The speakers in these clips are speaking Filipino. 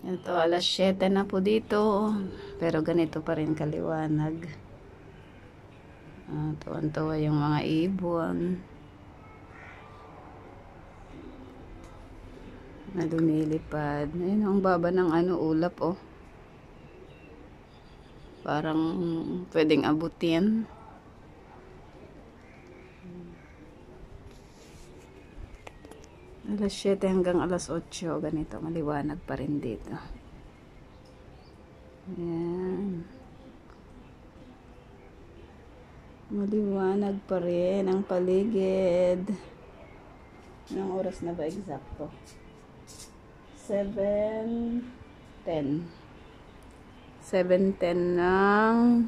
Ito, alas 7 na po dito. Pero ganito pa rin kaliwanag. Tuwan-tuwa yung mga ibon na lumilipad. Ayun, ang baba ng ulap, oh. Parang pwedeng abutin. Alas 7 hanggang alas 8. Ganito, maliwanag pa rin dito. Ayan. Maliwanag pa rin ang paligid. Anong oras na ba eksakto? 7:10. 7:10 ng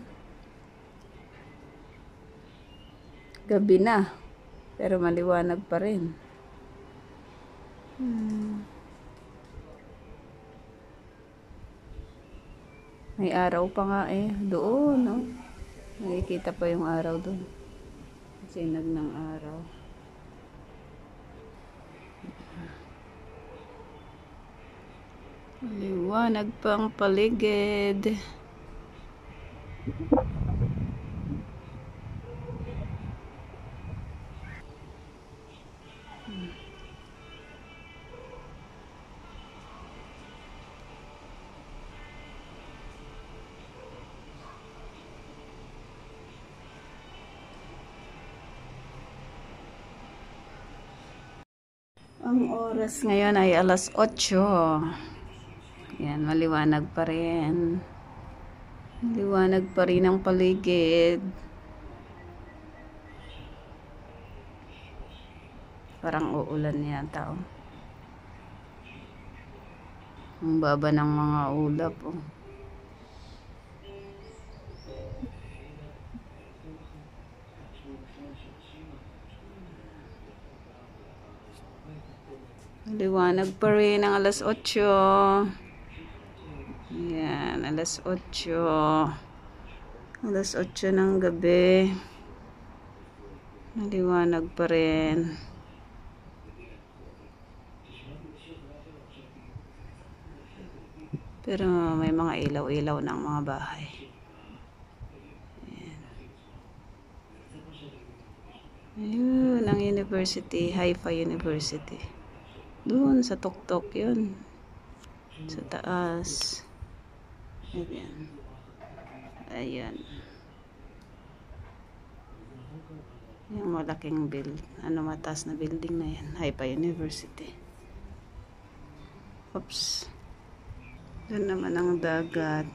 gabi na. Pero maliwanag pa rin. May araw pa nga doon, no? Nakikita pa yung araw doon. Sinag ng araw. Liwanag pang paligid. Ang oras ngayon ay alas 8. Yan, maliwanag pa rin. Maliwanag pa rin ang paligid. Parang uulan yata, oh. Ang baba ng mga ulap, oh. Liwanag pa rin ang alas 8. Yan, alas 8. Alas 8 ng gabi. Maliwanag pa rin. Pero may mga ilaw-ilaw ng mga bahay. Ayan. Ayun, ang university, Hi-Fi University. Doon sa tuktok yun. Sa taas. Ayan. Ayan. Yung malaking mataas na building na yan. Hi-Fi University. Oops. Doon naman ang dagat.